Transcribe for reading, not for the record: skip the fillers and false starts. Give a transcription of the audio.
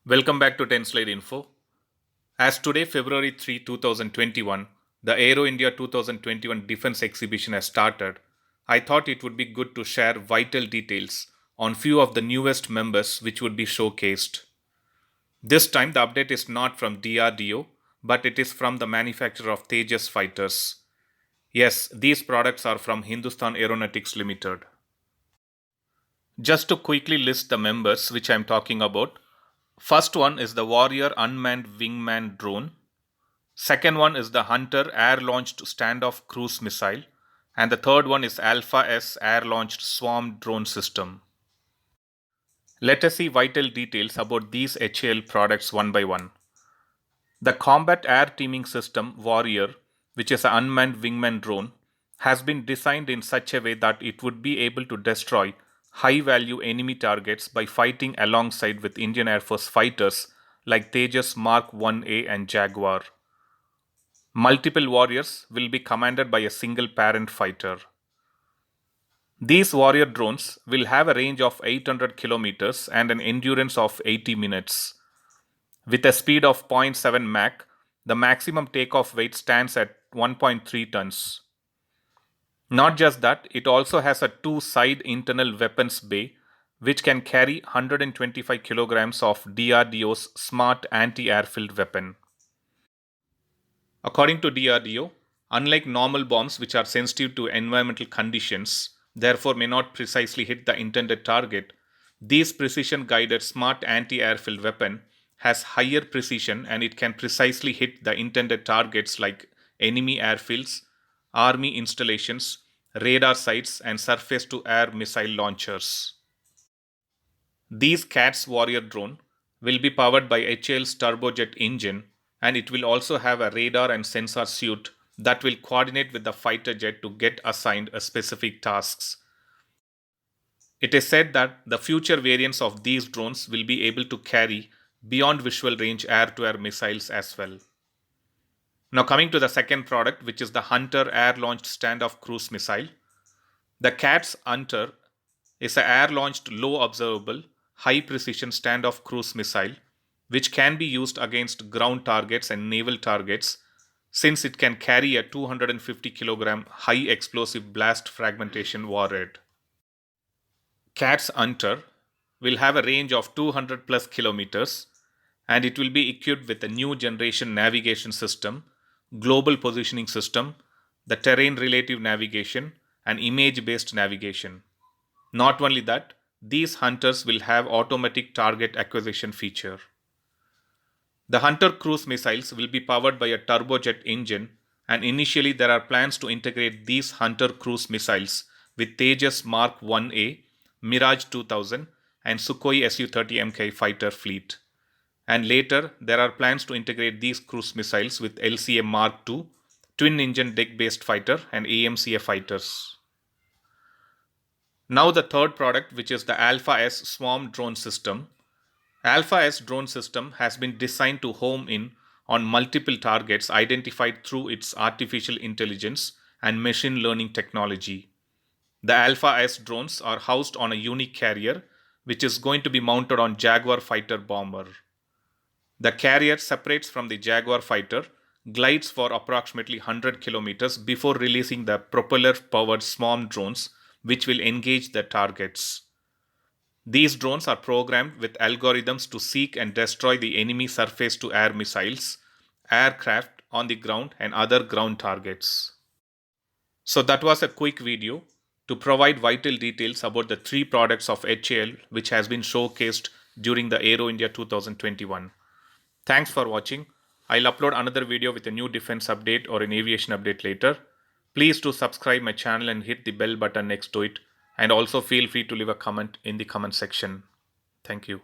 Welcome back to 10 Slide Info. As today, February 3, 2021, the Aero India 2021 Defense Exhibition has started, I thought it would be good to share vital details on few of the newest members which would be showcased. This time, the update is not from DRDO, but it is from the manufacturer of Tejas fighters. Yes, these products are from Hindustan Aeronautics Limited. Just to quickly list the members which I am talking about, first one is the Warrior Unmanned Wingman Drone. Second one is the Hunter Air-Launched Standoff Cruise Missile. And the third one is Alpha S Air-Launched Swarm Drone System. Let us see vital details about these HAL products one by one. The Combat Air Teaming System Warrior, which is an unmanned wingman drone, has been designed in such a way that it would be able to destroy high-value enemy targets by fighting alongside with Indian Air Force fighters like Tejas Mark 1A and Jaguar. Multiple warriors will be commanded by a single parent fighter. These warrior drones will have a range of 800 kilometers and an endurance of 80 minutes. With a speed of 0.7 Mach, the maximum takeoff weight stands at 1.3 tons. Not just that, it also has a two-side internal weapons bay which can carry 125 kilograms of DRDO's smart anti-airfield weapon. According to DRDO, unlike normal bombs which are sensitive to environmental conditions, therefore may not precisely hit the intended target, this precision-guided smart anti-airfield weapon has higher precision and it can precisely hit the intended targets like enemy airfields, army installations, radar sites, and surface-to-air missile launchers. These CATS Warrior drone will be powered by HAL's turbojet engine, and it will also have a radar and sensor suite that will coordinate with the fighter jet to get assigned a specific tasks. It is said that the future variants of these drones will be able to carry beyond visual range air-to-air missiles as well. Now coming to the second product, which is the Hunter Air-Launched Standoff Cruise Missile. The CATS Hunter is an air-launched, low-observable, high-precision standoff cruise missile which can be used against ground targets and naval targets since it can carry a 250 kilogram high-explosive blast fragmentation warhead. CATS Hunter will have a range of 200 plus kilometers and it will be equipped with a new generation navigation system, global positioning system, the terrain relative navigation, and image based navigation. Not only that, these hunters will have automatic target acquisition feature. The Hunter cruise missiles will be powered by a turbojet engine, and initially there are plans to integrate these Hunter cruise missiles with Tejas Mark 1A, Mirage 2000, and Sukhoi Su-30MK fighter fleet. And later, there are plans to integrate these cruise missiles with LCA Mark II, twin-engine deck-based fighter, and AMCA fighters. Now the third product, which is the Alpha S Swarm Drone System. Alpha S drone system has been designed to home in on multiple targets identified through its artificial intelligence and machine learning technology. The Alpha S drones are housed on a unique carrier, which is going to be mounted on Jaguar fighter bomber. The carrier separates from the Jaguar fighter, glides for approximately 100 kilometers before releasing the propeller-powered swarm drones, which will engage the targets. These drones are programmed with algorithms to seek and destroy the enemy surface-to-air missiles, aircraft on the ground, and other ground targets. So that was a quick video to provide vital details about the three products of HAL which has been showcased during the Aero India 2021. Thanks for watching. I'll upload another video with a new defense update or an aviation update later. Please do subscribe my channel and hit the bell button next to it. And also feel free to leave a comment in the comment section. Thank you.